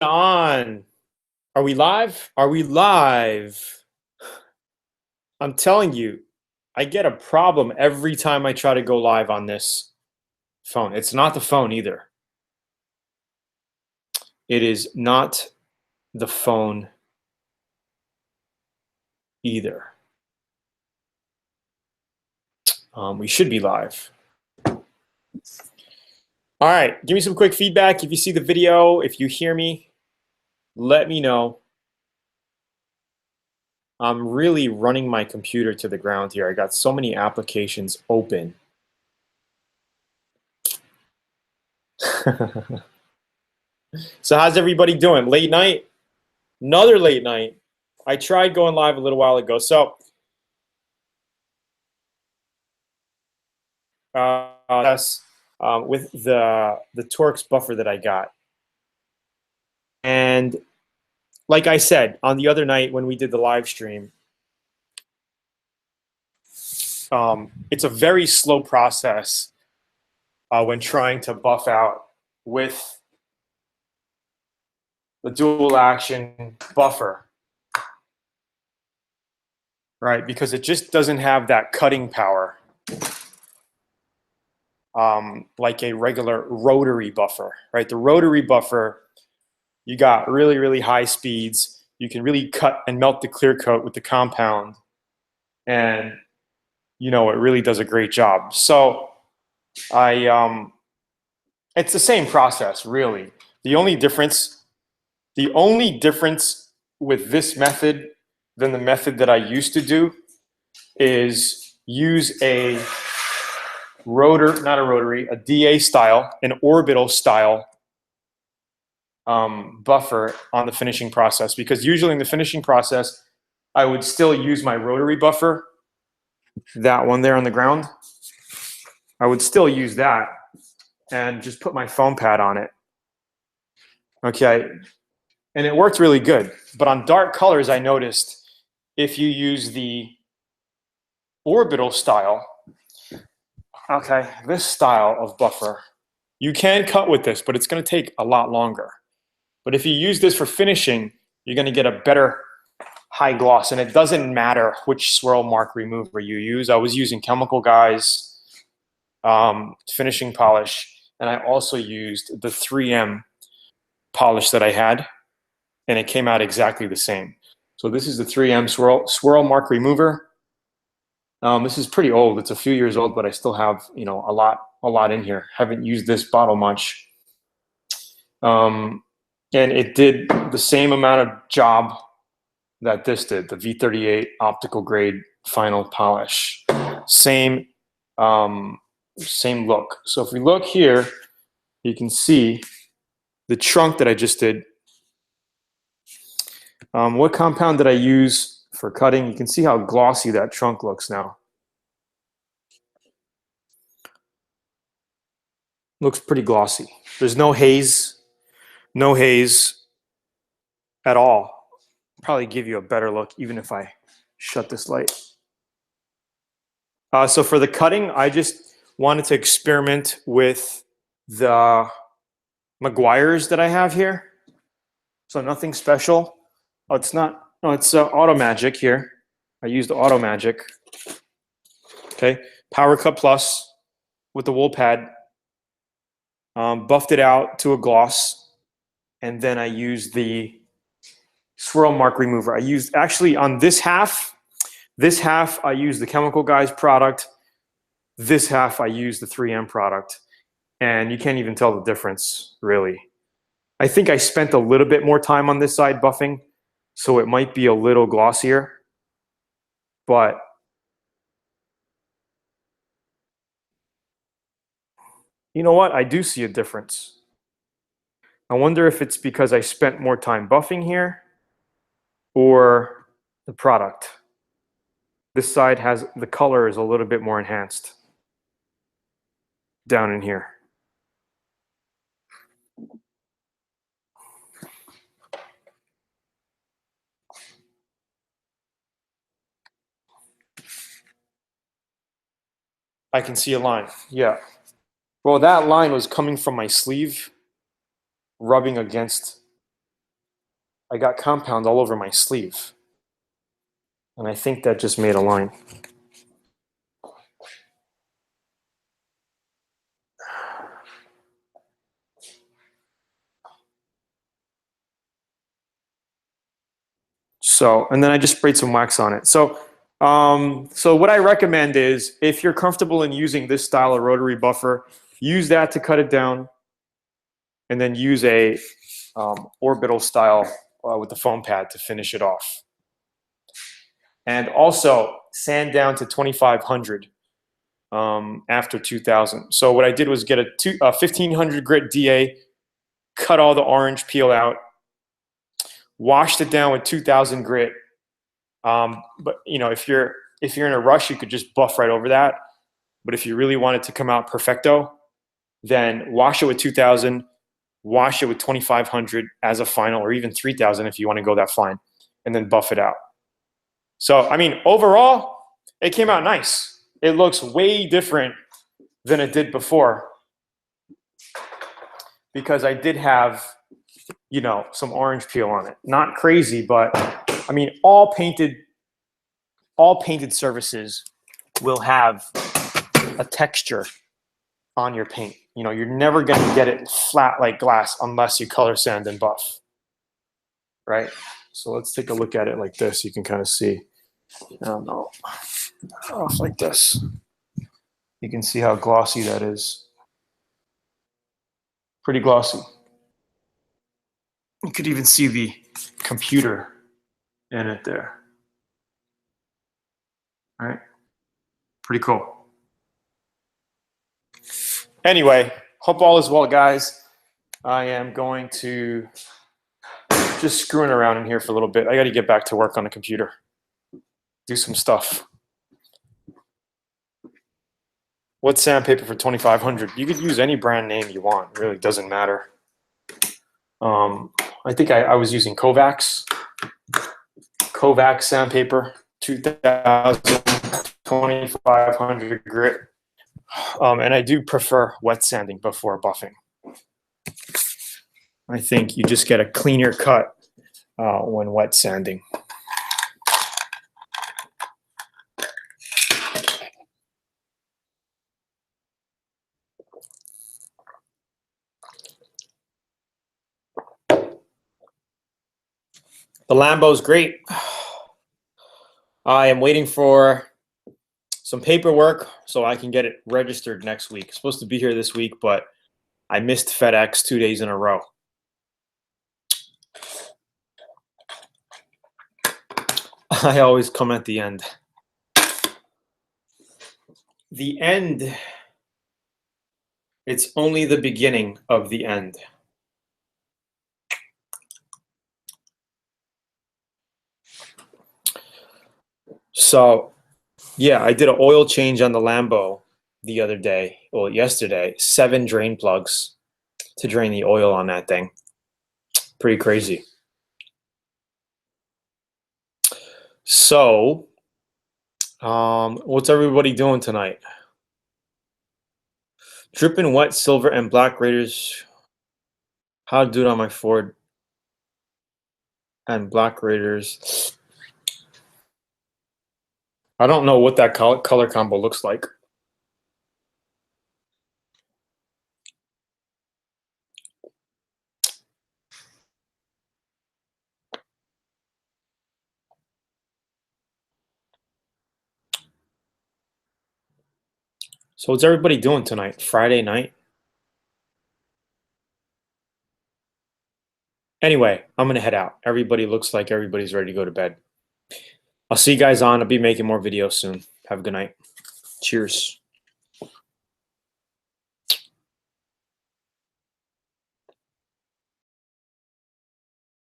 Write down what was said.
On. Are we live? Are we live? I'm telling you, I get a problem every time I try to go live on this phone. It's not the phone either. It is not the phone either. We should be live. All right, give me some quick feedback. If you see the video, if you hear me, let me know. I'm really running my computer to the ground here. I got so many applications open. So how's everybody doing? Late night? Another late night. I tried going live a little while ago. So that's with the Torx buffer that I got. And like I said, on the other night when we did the live stream, it's a very slow process when trying to buff out with the dual action buffer, right? Because it just doesn't have that cutting power like a regular rotary buffer, right? The rotary buffer, you got really, really high speeds. You can really cut and melt the clear coat with the compound. And, you know, it really does a great job. So it's the same process, really. The only difference with this method than the method that I used to do is use a a DA style, an orbital style buffer on the finishing process, because usually in the finishing process, I would still use my rotary buffer, that one there on the ground. I would still use that and just put my foam pad on it. Okay, and it worked really good. But on dark colors, I noticed if you use the orbital style, okay, this style of buffer, you can cut with this, but it's going to take a lot longer. But if you use this for finishing, you're going to get a better high gloss, and it doesn't matter which swirl mark remover you use. I was using Chemical Guys finishing polish, and I also used the 3M polish that I had, and it came out exactly the same. So this is the 3M swirl mark remover. This is pretty old. It's a few years old, but I still have, you know, a lot in here. Haven't used this bottle much. And it did the same amount of job that this did, the V38 optical grade final polish. Same look. So if we look here, you can see the trunk that I just did. What compound did I use for cutting? You can see how glossy that trunk looks now. Looks pretty glossy. There's no haze at all. Probably give you a better look even if I shut this light. So for the cutting, I just wanted to experiment with the Meguiar's that I have here. So nothing special. Oh, it's not. No, it's Auto Magic here. I used Auto Magic. Okay, Power Cut Plus with the wool pad. Buffed it out to a gloss, and then I used the swirl mark remover. I used actually on this half I used the Chemical Guys product. This half I used the 3M product, and you can't even tell the difference really. I think I spent a little bit more time on this side buffing, so it might be a little glossier, but you know what? I do see a difference. I wonder if it's because I spent more time buffing here or the product. This side has, the color is a little bit more enhanced down in here. I can see a line, yeah. Well, that line was coming from my sleeve, rubbing against I got compound all over my sleeve. And I think that just made a line. So, and then I just sprayed some wax on it. So what I recommend is if you're comfortable in using this style of rotary buffer, use that to cut it down, and then use a orbital style with the foam pad to finish it off. And also sand down to 2500 after 2000. So what I did was get a 1500 grit DA, cut all the orange peel out, washed it down with 2000 grit. But you know, if you're in a rush, you could just buff right over that. But if you really want it to come out perfecto, then wash it with 2000, wash it with 2500 as a final, or even 3000 if you want to go that fine, and then buff it out. So, I mean, overall, it came out nice. It looks way different than it did before because I did have, you know, some orange peel on it. Not crazy, but I mean, all painted surfaces will have a texture on your paint. You know, you're never going to get it flat like glass unless you color sand and buff, right? So let's take a look at it like this. You can kind of see. I don't know, off like this. You can see how glossy that is. Pretty glossy. You could even see the computer in it there. All right, pretty cool. Anyway, hope all is well, guys. I am going to just screwing around in here for a little bit. I got to get back to work on the computer, do some stuff. What's sandpaper for 2500? You could use any brand name you want. It really doesn't matter. I think I was using Kovacs sandpaper, 2000, 2500 grit. And I do prefer wet sanding before buffing. I think you just get a cleaner cut when wet sanding. The Lambo's great. I am waiting for some paperwork so I can get it registered next week. It's supposed to be here this week, but I missed FedEx 2 days in a row. I always come at the end. The end, it's only the beginning of the end. So, yeah, I did an oil change on the Lambo the other day, well, yesterday. 7 drain plugs to drain the oil on that thing. Pretty crazy. So, what's everybody doing tonight? Dripping wet silver and black Raiders. How to do it on my Ford and black Raiders. I don't know what that color combo looks like. So what's everybody doing tonight? Friday night? Anyway, I'm going to head out. Everybody looks like everybody's ready to go to bed. I'll see you guys on. I'll be making more videos soon. Have a good night. Cheers.